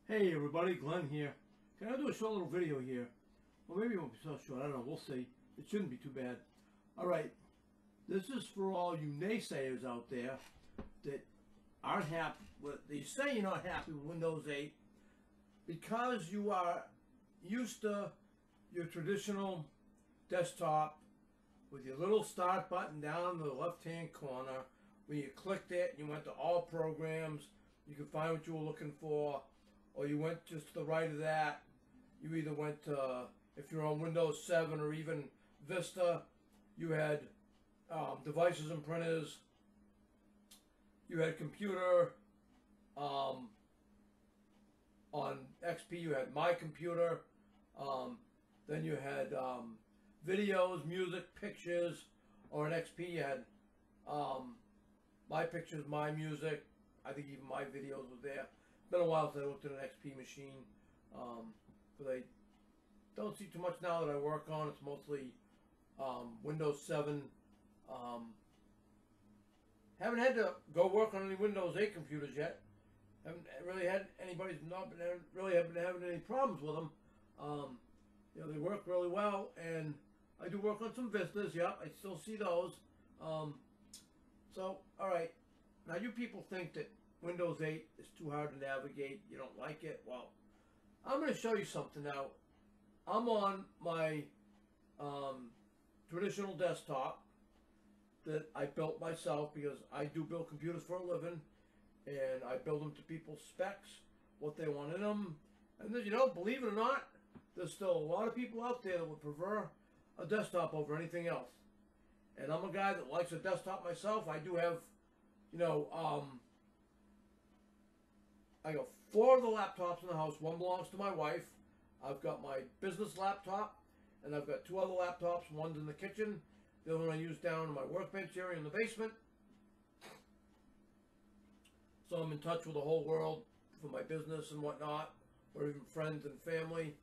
Hey everybody, Glenn here. Can I do a short little video here? Well, maybe it won't be so short, I don't know, we'll see. It shouldn't be too bad. Alright, this is for all you naysayers out there that aren't happy with, you say you're not happy with Windows 8 because you are used to your traditional desktop with your little start button down in the left hand corner. When you clicked it and you went to all programs, you could find what you were looking for, or you went just to the right of that. You either went to, if you're on Windows 7 or even Vista, you had devices and printers, you had computer, on XP you had My Computer, then you had videos, music, pictures, or on XP you had My Pictures, My Music. I think even My Videos was there. It's been a while since I looked at an XP machine, but I don't see too much now that I work on. It's mostly Windows 7. Haven't had to go work on any Windows 8 computers yet. Haven't really had haven't been having any problems with them. You know, they work really well, and I do work on some Vistas. Yeah, I still see those. So, all right. Now, you people think that Windows 8 is too hard to navigate. You don't like it. Well, I'm going to show you something now. I'm on my traditional desktop that I built myself because I do build computers for a living, and I build them to people's specs, what they want in them. And then, you know, believe it or not, there's still a lot of people out there that would prefer a desktop over anything else. And I'm a guy that likes a desktop myself. I do have, you know, I got 4 of the laptops in the house. One belongs to my wife. I've got my business laptop, and I've got 2 other laptops. One's in the kitchen. The other one I use down in my workbench area in the basement. So I'm in touch with the whole world for my business and whatnot, or even friends and family.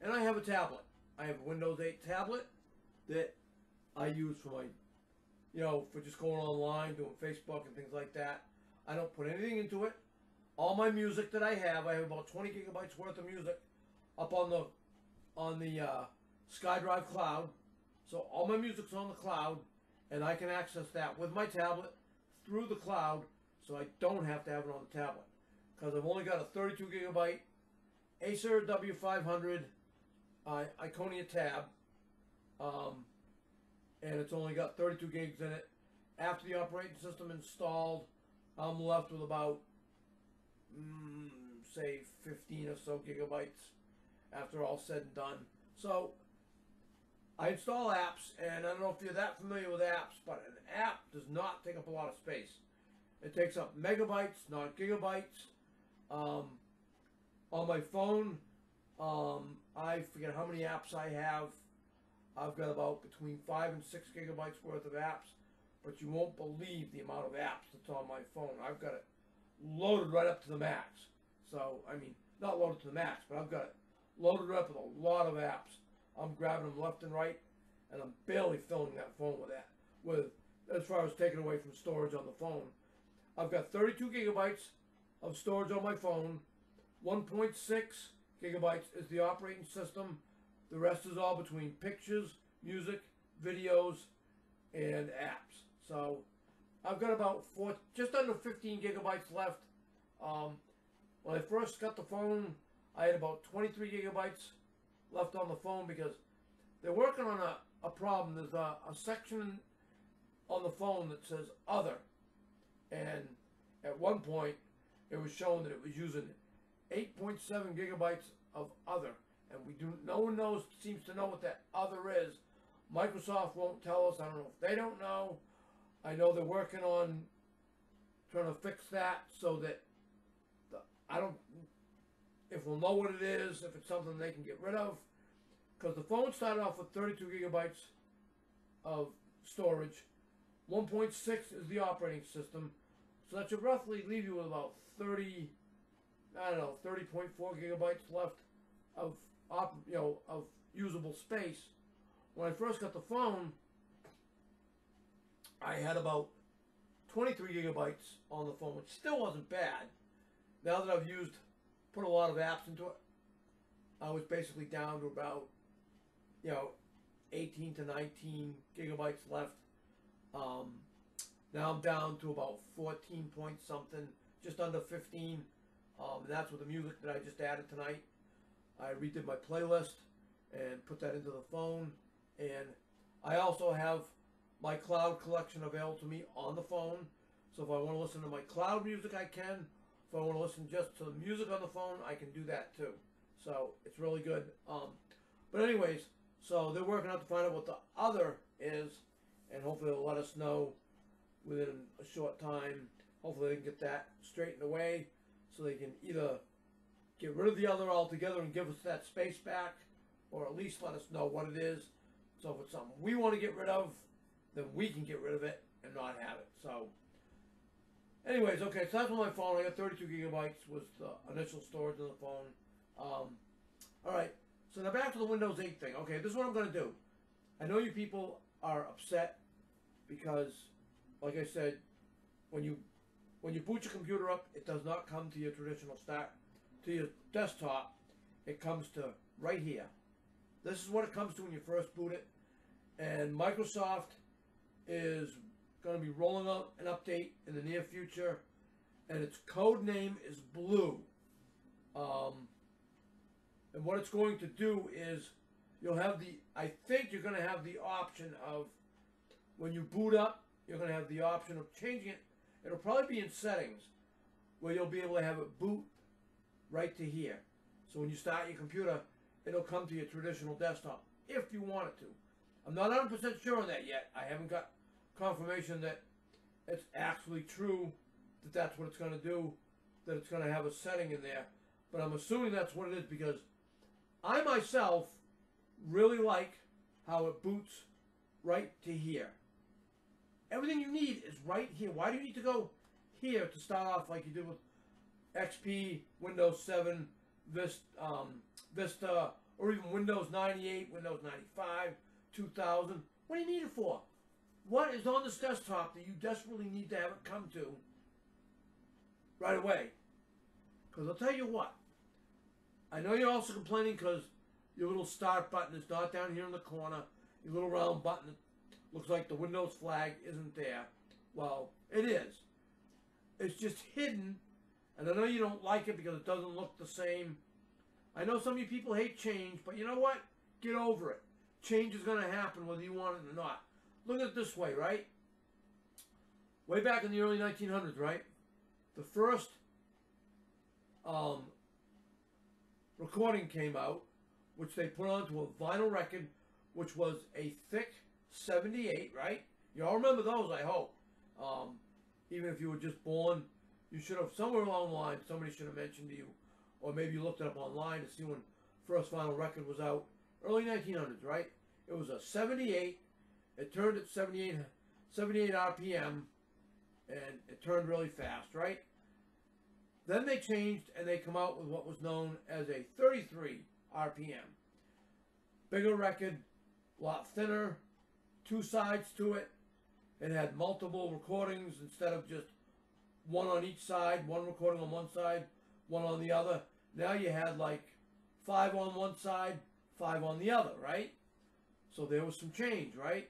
And I have a tablet. I have a Windows 8 tablet that I use for my, you know, for just going online, doing Facebook and things like that. I don't put anything into it. All my music that I have about 20 gigabytes worth of music up on the SkyDrive cloud. So all my music's on the cloud, and I can access that with my tablet through the cloud, so I don't have to have it on the tablet. Because I've only got a 32 gigabyte Acer W500 Iconia tab, and it's only got 32 gigs in it. After the operating system installed, I'm left with about say 15 or so gigabytes after all said and done. So I install apps, and I don't know if you're that familiar with apps, but an app does not take up a lot of space. It takes up megabytes, not gigabytes. On my phone, I forget how many apps I have. I've got about between 5 and 6 gigabytes worth of apps, but you won't believe the amount of apps that's on my phone. I've got it loaded right up to the max. So, I mean, not loaded to the max, but I've got it loaded up with a lot of apps. I'm grabbing them left and right, and I'm barely filling that phone with that. As far as taking away from storage on the phone, I've got 32 gigabytes of storage on my phone. 1.6 gigabytes is the operating system. The rest is all between pictures, music, videos, and apps. So I've got about just under 15 gigabytes left. When I first got the phone, I had about 23 gigabytes left on the phone because they're working on a problem. There's a section on the phone that says Other. And at one point, it was shown that it was using 8.7 gigabytes of Other. And no one seems to know what that Other is. Microsoft won't tell us. I don't know if they don't know. I know they're working on trying to fix that so that if we'll know what it is, if it's something they can get rid of. Because the phone started off with 32 gigabytes of storage. 1.6 is the operating system. So that should roughly leave you with about 30.4 gigabytes left of usable space. When I first got the phone, I had about 23 gigabytes on the phone, which still wasn't bad. Now that I've used put a lot of apps into it. I was basically down to about, 18 to 19 gigabytes left. Now I'm down to about 14 point something, just under 15. And that's with the music that I just added tonight. I redid my playlist and put that into the phone. And I also have my cloud collection available to me on the phone. So if I want to listen to my cloud music, I can. If I want to listen just to the music on the phone, I can do that too. So it's really good. But anyways, so they're working out to find out what the other is, and hopefully they'll let us know within a short time. Hopefully they can get that straightened away so they can either get rid of the other altogether and give us that space back, or at least let us know what it is. So if it's something we want to get rid of, then we can get rid of it and not have it. So anyways, okay, so that's on my phone. I got 32 gigabytes was the initial storage on the phone. Alright, so now back to the Windows 8 thing. Okay, this is what I'm going to do. I know you people are upset because, like I said, when you boot your computer up, it does not come to your traditional start, to your desktop. It comes to right here. This is what it comes to when you first boot it. And Microsoft is going to be rolling out an update in the near future, and its code name is Blue. And what it's going to do is you'll have I think you're going to have the option of, when you boot up, you're going to have the option of changing it. It'll probably be in settings where you'll be able to have it boot right to here. So when you start your computer, it'll come to your traditional desktop if you want it to. I'm not 100% sure on that yet. I haven't got confirmation that it's actually true that that's what it's going to do, that it's going to have a setting in there. But I'm assuming that's what it is because I myself really like how it boots right to here. Everything you need is right here. Why do you need to go here to start off like you did with XP, Windows 7, Vista, or even Windows 98, Windows 95, 2000? What do you need it for? What is on this desktop that you desperately need to have it come to right away? Because I'll tell you what, I know you're also complaining because your little start button is not down here in the corner. Your little round button that looks like the Windows flag isn't there. Well, it is. It's just hidden, and I know you don't like it because it doesn't look the same. I know some of you people hate change, but you know what? Get over it. Change is going to happen whether you want it or not. Look at it this way, right? Way back in the early 1900s, right? The first recording came out, which they put onto a vinyl record, which was a thick 78, right? You all remember those, I hope. Even if you were just born, you should have, somewhere along the line, somebody should have mentioned to you, or maybe you looked it up online to see when first vinyl record was out. Early 1900s, right? It was a 78. It turned at 78 RPM, and it turned really fast, right? Then they changed, and they come out with what was known as a 33 RPM. Bigger record, a lot thinner, two sides to it. It had multiple recordings instead of just one on each side, one recording on one side, one on the other. Now you had like 5 on one side, 5 on the other, right? So there was some change, right?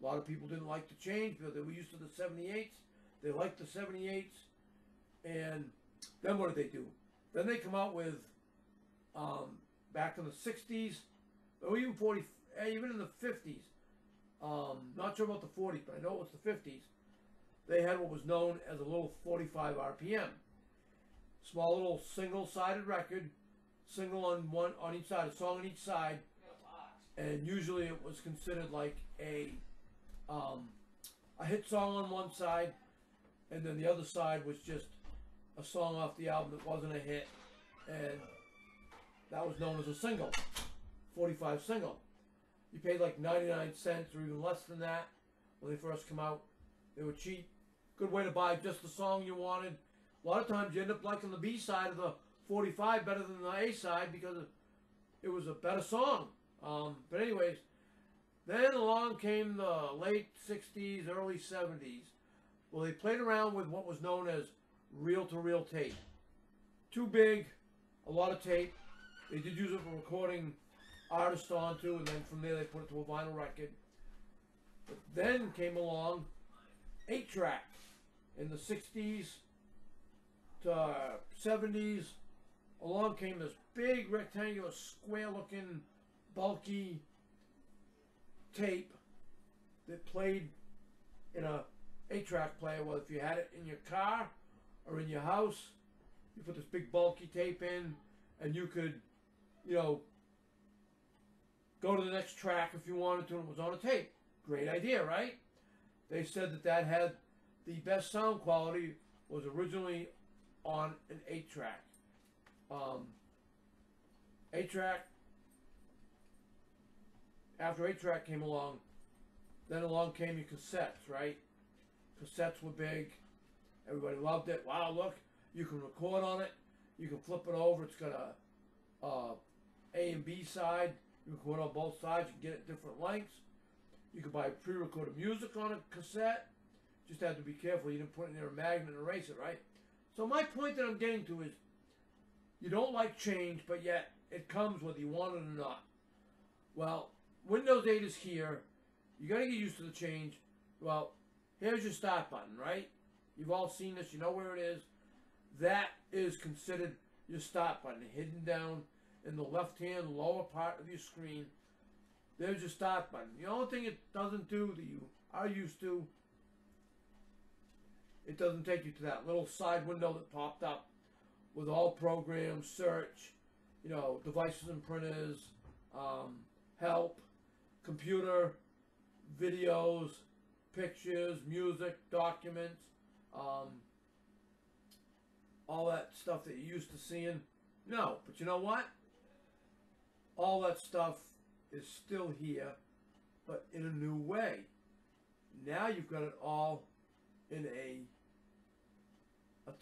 A lot of people didn't like the change because they were used to the 78s. They liked the 78s. And then what did they do? Then they come out with, back in the 60s, or even even in the 50s, not sure about the 40s, but I know it was the 50s, they had what was known as a little 45 RPM. Small little single-sided record, single on each side, a song on each side, and usually it was considered like a hit song on one side, and then the other side was just a song off the album that wasn't a hit, and that was known as a single, 45 single. You paid like 99 cents or even less than that when they first come out. They were cheap. Good way to buy just the song you wanted. A lot of times you end up liking the B side of the 45 better than the A side because it was a better song. But anyways, then along came the late 60s, early 70s. Well, they played around with what was known as reel-to-reel tape. Too big, a lot of tape. They did use it for recording artists onto, and then from there they put it to a vinyl record. But then came along 8-track in the 60s to 70s. Along came this big rectangular square looking bulky tape that played in a 8-track player. Well, if you had it in your car or in your house, you put this big bulky tape in and you could, you know, go to the next track if you wanted to, and it was on a tape. Great idea, right? They said that that had the best sound quality, was originally on an 8-track. 8-track, after 8-track came along, then along came your cassettes, right? Cassettes were big. Everybody loved it. Wow, look, you can record on it. You can flip it over. It's got a A and B side. You can record on both sides. You can get it different lengths. You could buy pre-recorded music on a cassette. Just had to be careful. You didn't put it near a magnet and erase it, right? So my point that I'm getting to is, you don't like change, but yet it comes whether you want it or not. Well, Windows 8 is here. You got to get used to the change. Well, here's your start button, right? You've all seen this. You know where it is. That is considered your start button, hidden down in the left-hand lower part of your screen. There's your start button. The only thing it doesn't do that you are used to, it doesn't take you to that little side window that popped up with all programs, search, you know, devices and printers, help, computer, videos, pictures, music, documents, all that stuff that you're used to seeing. No, but you know what? All that stuff is still here, but in a new way. Now you've got it all in a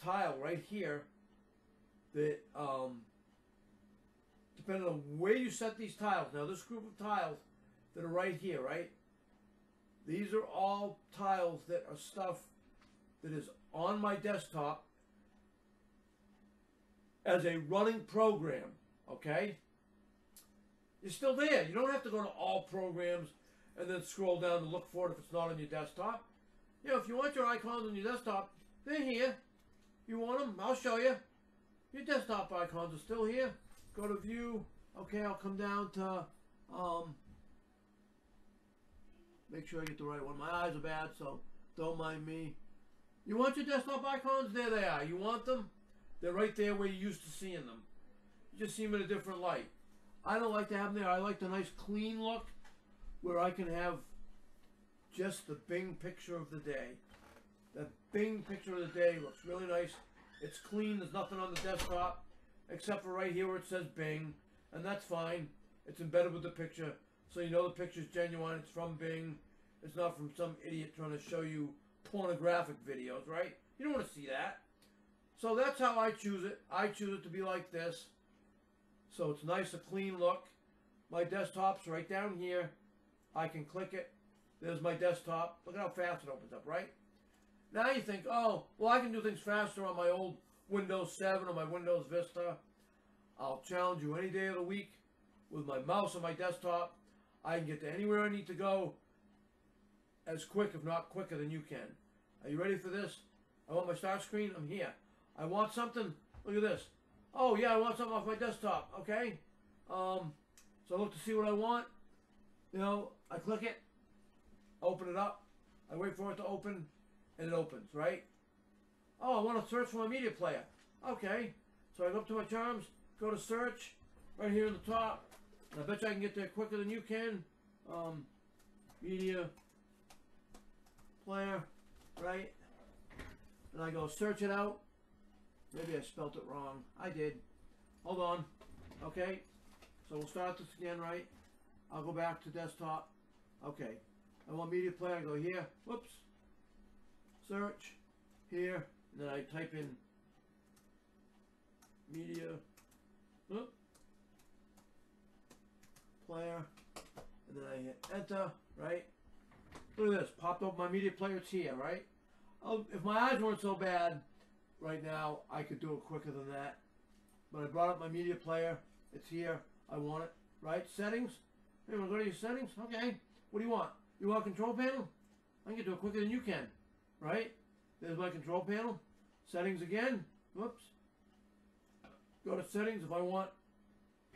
tile right here that, depending on where you set these tiles. Now this group of tiles that are right here, right? These are all tiles that are stuff that is on my desktop as a running program, okay? You're still there. You don't have to go to all programs and then scroll down to look for it if it's not on your desktop. You know, if you want your icons on your desktop, they're here. You want them? I'll show you. Your desktop icons are still here. Go to view. Okay, I'll come down to, make sure I get the right one. My eyes are bad, so don't mind me. You want your desktop icons? There they are. You want them? They're right there where you're used to seeing them. You just see them in a different light. I don't like to have them there. I like the nice clean look where I can have just the Bing picture of the day. The Bing picture of the day looks really nice. It's clean. There's nothing on the desktop except for right here where it says Bing, and that's fine. It's embedded with the picture, so you know the picture's genuine. It's from Bing. It's not from some idiot trying to show you pornographic videos, right? You don't want to see that. So that's how I choose it. I choose it to be like this. So it's nice, a clean look. My desktop's right down here. I can click it. There's my desktop. Look at how fast it opens up, right? Now you think, oh, well, I can do things faster on my old Windows 7 or my Windows Vista. I'll challenge you any day of the week with my mouse on my desktop. I can get to anywhere I need to go as quick, if not quicker, than you can. Are you ready for this? I want my start screen. I'm here. I want something. Look at this. Oh, yeah, I want something off my desktop. Okay. So I look to see what I want. You know, I click it. Open it up. I wait for it to open, and it opens, right? Oh, I want to search for my media player. Okay. So I go up to my charms, go to search, right here in the top. And I bet you I can get there quicker than you can. Media player, right? And I go search it out. Maybe I spelt it wrong. I did. Hold on. Okay. So we'll start this again, right? I'll go back to desktop. Okay. I want media player. I go here. Whoops. Search. Here. And then I type in media player. And then I hit enter, right? Look at this. Popped up my media player. It's here, right? Oh, if my eyes weren't so bad right now, I could do it quicker than that. but I brought up my media player. It's here. I want it. Right? Settings. Hey, want to go to your settings? Okay. What do you want? You want a control panel? I can get to it quicker than you can. Right? There's my control panel. Settings again. Whoops. Go to settings if I want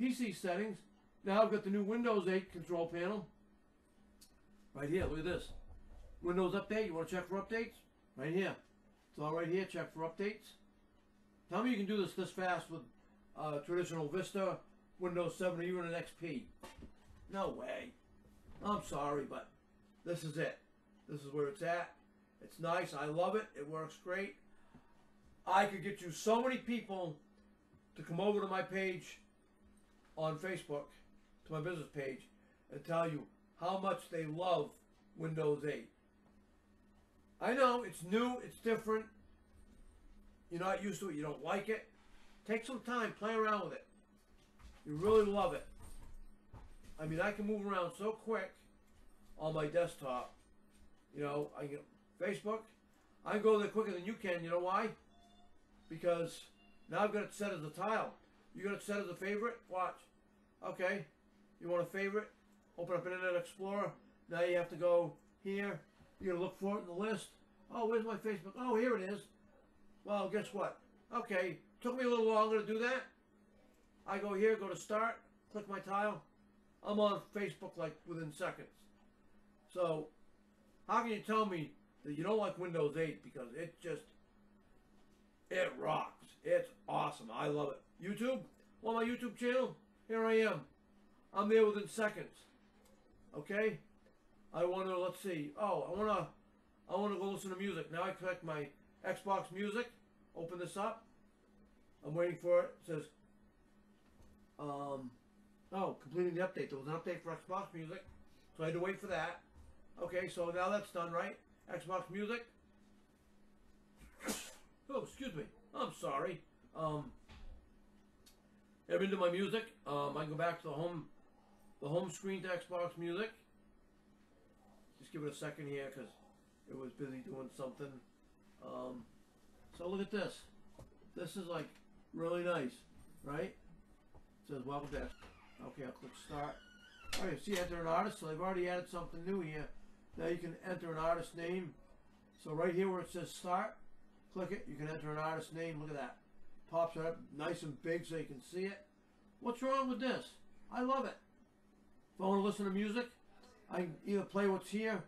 PC settings. Now I've got the new Windows 8 control panel. Right here. Look at this. Windows update. You want to check for updates? Right here. It's all right here. Check for updates. Tell me you can do this fast with traditional Vista, Windows 7, or even an XP. No way. I'm sorry, but this is it. This is where it's at. It's nice. I love it. It works great. I could get you so many people to come over to my page on Facebook, to my business page, and tell you how much they love Windows 8. I know, it's new, it's different. You're not used to it, you don't like it. Take some time, play around with it. You really love it. I mean, I can move around so quick on my desktop. You know, I can Facebook. I can go there quicker than you can. You know why? Because now I've got it set as a tile. You got it set as a favorite? Watch. Okay. You want a favorite? Open up Internet Explorer. Now you have to go here. You gotta look for it in the list. Oh, where's my Facebook? Oh, here it is. Well, guess what? Okay. Took me a little longer to do that. I go here, go to start, click my tile. I'm on Facebook like within seconds. So, how can you tell me that you don't like Windows 8? Because it rocks. It's awesome. I love it. YouTube? Well, my YouTube channel? Here I am. I'm there within seconds. Okay? I want to, let's see. Oh, I want to go listen to music. Now I click my Xbox Music. Open this up. I'm waiting for it. It says, completing the update. There was an update for Xbox Music, so I had to wait for that. Okay, so now that's done, right? Xbox Music. Oh, excuse me. I'm sorry. I'm into my music. I can go back to the home screen to Xbox Music. Just give it a second here because it was busy doing something. So look at this. This is like really nice, right? It says welcome to. Okay, I'll click start. All right, see, enter an artist. So they've already added something new here. Now you can enter an artist name. So right here where it says start, click it. You can enter an artist name. Look at that. Pops up nice and big so you can see it. What's wrong with this? I love it. If I want to listen to music, I can either play what's here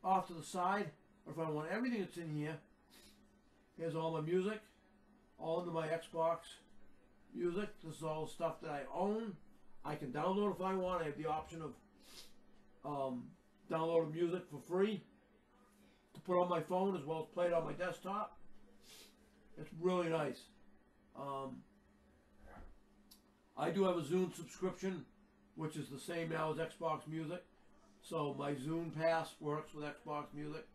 off to the side, or if I want everything that's in here, here's all my music, all into my Xbox Music. This is all the stuff that I own. I can download if I want. I have the option of downloading music for free to put on my phone as well as play it on my desktop. It's really nice. I do have a Zune subscription, which is the same now as Xbox Music. So my Zune Pass works with Xbox Music.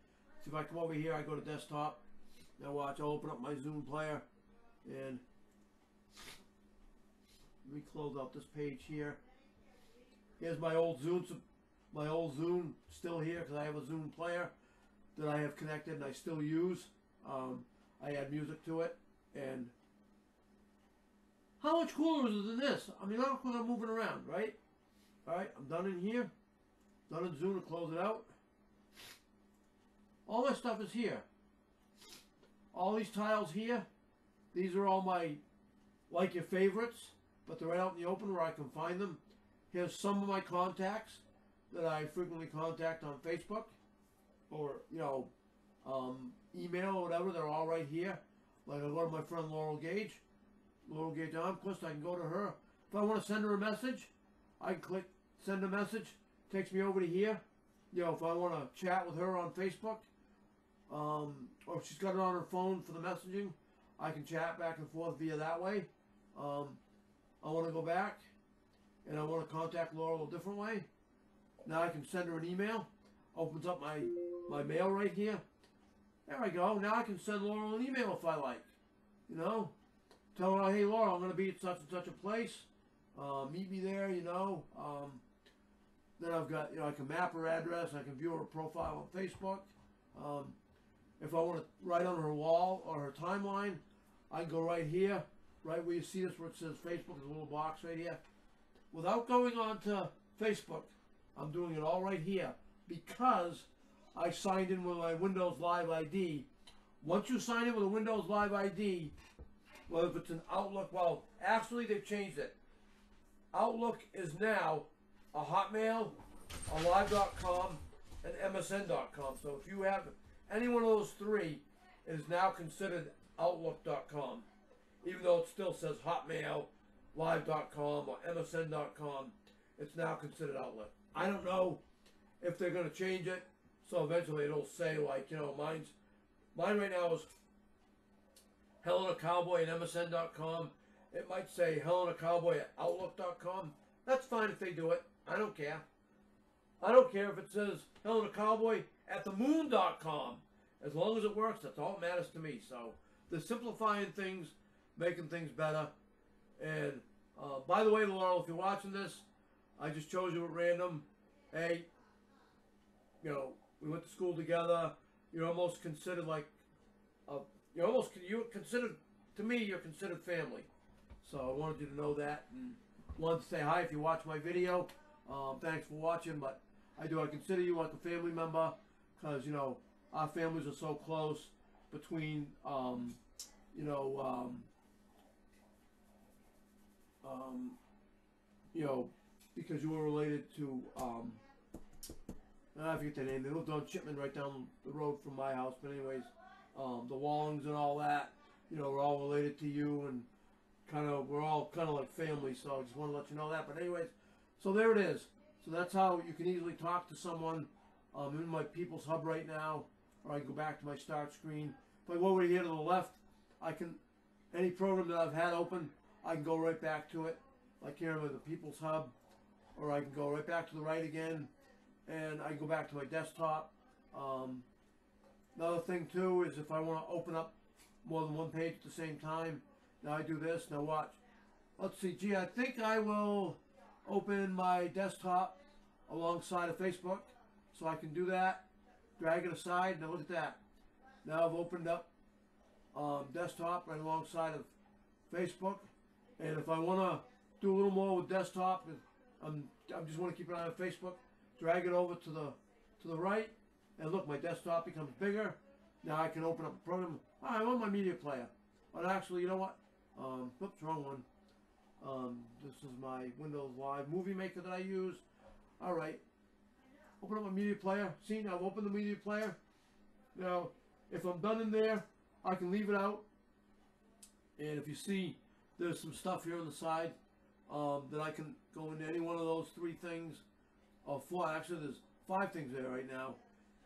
So if I come over here, I go to desktop. Now watch, I'll open up my Zune player, and let me close out this page here. Here's my old Zune still here because I have a Zune player that I have connected and I still use. I add music to it, and how much cooler is it than this? I mean, look when I'm moving around, right? All right, I'm done in here. Done in Zune to close it out. All my stuff is here. All these tiles here, these are all my like your favorites, but they're right out in the open where I can find them. Here's some of my contacts that I frequently contact on Facebook, or email or whatever. They're all right here. Like I go to my friend Laurel Gage Armquist. I can go to her. If I want to send her a message, I can click send a message. Takes me over to here. If I want to chat with her on Facebook, or if she's got it on her phone for the messaging, I can chat back and forth via that way. I want to go back and I want to contact Laurel a different way. Now I can send her an email. Opens up my mail right here. There I go. Now I can send Laurel an email if I like. Tell her, hey Laurel, I'm going to be at such and such a place. Meet me there, Then I've got, I can map her address. I can view her profile on Facebook. If I want to write on her wall or her timeline, I can go right here. right where you see this, where it says Facebook, there's a little box right here. Without going on to Facebook, I'm doing it all right here because I signed in with my Windows Live ID. Once you sign in with a Windows Live ID, well, if it's an Outlook, well, actually they've changed it. Outlook is now a Hotmail, a Live.com, and MSN.com. So if you have any one of those three, it is now considered Outlook.com. Even though it still says Hotmail, Live.com, or MSN.com, it's now considered Outlook. I don't know if they're going to change it, so eventually it'll say, like, you know, mine right now is Helena Cowboy at MSN.com. It might say Helena Cowboy at Outlook.com. That's fine if they do it. I don't care. I don't care if it says Helena Cowboy at themoon.com. As long as it works, that's all that matters to me. So they're simplifying things, making things better. And by the way, Laurel, if you're watching this, I just chose you at random. Hey, you know, we went to school together. You're almost considered like, you're considered, to me, you're considered family. So I wanted you to know that, and wanted to say hi if you watch my video. Thanks for watching, but I consider you like a family member, because, you know, our families are so close between, because you were related to, I forget their name. They lived on Chipman right down the road from my house. But anyways, the Longs and all that, you know, we're all related to you, and we're all kind of like family. So I just want to let you know that. But anyways, so there it is. So that's how you can easily talk to someone. I'm in my People's Hub right now, or I can go back to my start screen. If I go over here to the left, I can, any program that I've had open, I can go right back to it. Like here with the People's Hub, or I can go right back to the right again, and I can go back to my desktop. Another thing too is if I want to open up more than one page at the same time, now I do this. Now watch. Let's see. Gee, I think I will open my desktop alongside of Facebook, so I can do that. Drag it aside. Now look at that. Now I've opened up desktop right alongside of Facebook, and if I want to do a little more with desktop, I just want to keep an eye on Facebook. Drag it over to the right, and look, my desktop becomes bigger. Now I can open up a program. Oh, I want my media player. But actually, you know what? Oops, wrong one. This is my Windows Live Movie Maker that I use. All right. Open up my media player. See, now I've opened the media player. Now, if I'm done in there, I can leave it out. And if you see, there's some stuff here on the side that I can go into any one of those three things. Or four, actually there's 5 things there right now.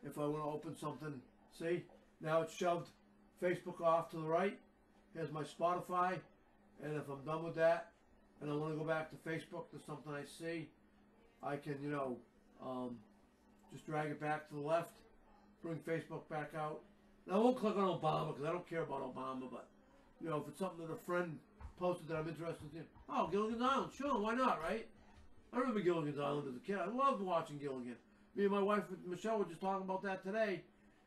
If I want to open something, see? Now it's shoved Facebook off to the right. Here's my Spotify. And if I'm done with that, and I want to go back to Facebook, there's something I see, I can, you know, just drag it back to the left, bring Facebook back out. Now I won't click on Obama because I don't care about Obama, but, you know, if it's something that a friend posted that I'm interested in, oh, Gilligan's Island, sure, why not, right? I remember Gilligan's Island as a kid. I loved watching Gilligan. Me and my wife, Michelle, were just talking about that today,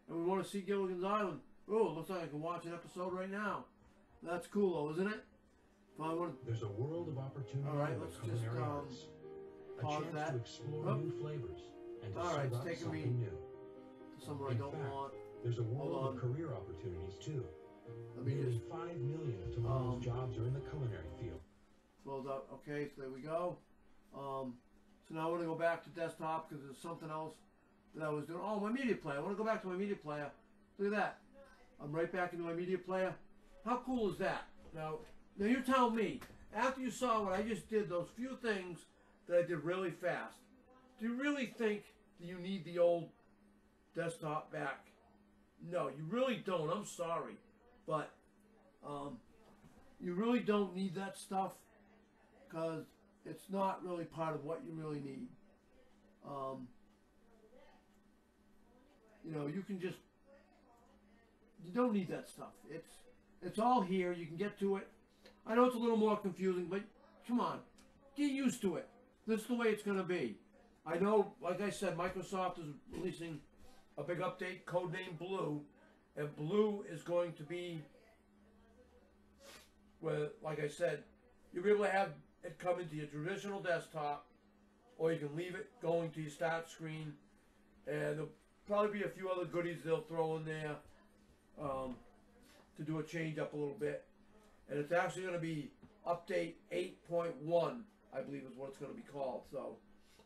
and we want to see Gilligan's Island. Oh, it looks like I can watch an episode right now. That's cool, though, isn't it? There's a world of opportunity. All right, let's just pause that. To explore new flavors and to all right, it's taking taking me new. to somewhere I don't want. There's a world of career opportunities too. Nearly just 5 million of tomorrow's jobs are in the culinary field. Close up. Okay, so there we go. So now I want to go back to desktop because there's something else that I was doing. Oh, my media player. I want to go back to my media player. Look at that. I'm right back into my media player. How cool is that? Now you tell me, after you saw what I just did, those few things that I did really fast, do you really think that you need the old desktop back? No, you really don't. I'm sorry. But you really don't need that stuff because it's not really part of what you really need. You know, you don't need that stuff. It's all here. You can get to it. I know it's a little more confusing, but come on, get used to it. This is the way it's going to be. I know, like I said, Microsoft is releasing a big update, codenamed Blue, and Blue is going to be where, like I said, you'll be able to have it come into your traditional desktop, or you can leave it going to your start screen, and there'll probably be a few other goodies they'll throw in there to do a change up a little bit. And it's actually going to be update 8.1, I believe is what it's going to be called. So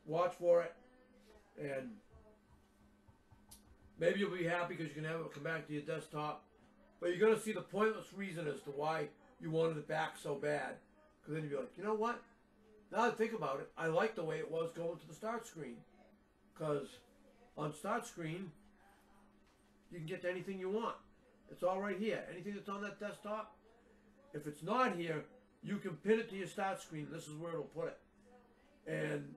watch for it, and maybe you'll be happy because you can have it come back to your desktop. But you're going to see the pointless reason as to why you wanted it back so bad. Because then you'll be like, you know what? Now that I think about it, I like the way it was going to the start screen. Because on start screen, you can get to anything you want. It's all right here. Anything that's on that desktop, if it's not here, you can pin it to your start screen. This is where it'll put it. And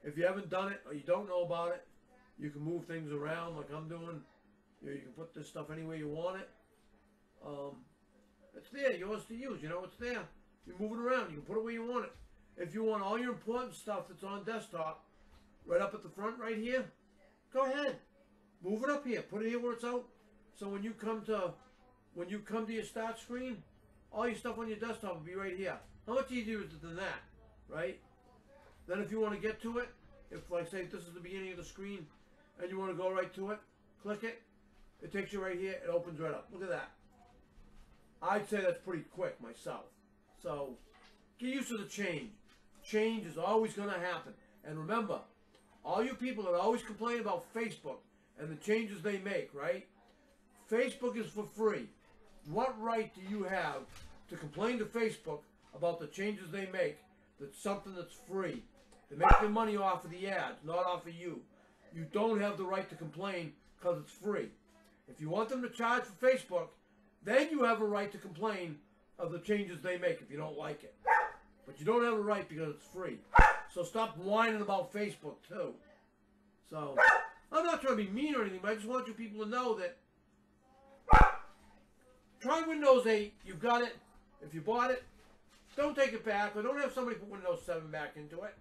if you haven't done it or you don't know about it, you can move things around like I'm doing. You know, you can put this stuff anywhere you want it. It's there, yours to use. You know, it's there. You move it around. You can put it where you want it. If you want all your important stuff that's on desktop, right up at the front, right here, go ahead. Move it up here. Put it here where it's out. So when you come to your start screen, all your stuff on your desktop will be right here. How much easier is it than that, right? Then if you want to get to it, if like say this is the beginning of the screen, and you want to go right to it, click it. It takes you right here. It opens right up. Look at that. I'd say that's pretty quick myself. So get used to the change. Change is always going to happen. And remember, all you people that always complain about Facebook and the changes they make, right? Facebook is for free. What right do you have to complain to Facebook about the changes they make? That's something that's free. They make their money off of the ads, not off of you. You don't have the right to complain because it's free. If you want them to charge for Facebook, then you have a right to complain of the changes they make if you don't like it. But you don't have a right because it's free. So stop whining about Facebook too. So, I'm not trying to be mean or anything, but I just want you people to know that try Windows 8, you've got it. If you bought it, don't take it back, or don't have somebody put Windows 7 back into it.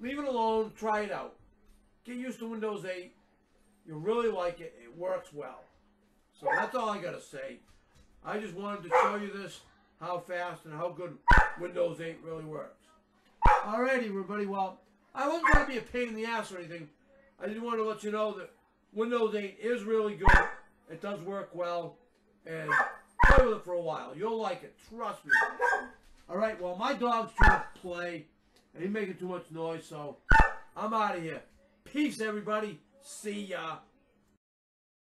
Leave it alone, try it out. Get used to Windows 8. You'll really like it. It works well. So that's all I got to say. I just wanted to show you this, how fast and how good Windows 8 really works. Alrighty, everybody. Well, I wasn't trying to be a pain in the ass or anything. I just wanted to let you know that Windows 8 is really good. It does work well. And play with it for a while. You'll like it. Trust me. Alright, well, my dog's trying to play. And he's making too much noise, so I'm out of here. Peace, everybody. See ya.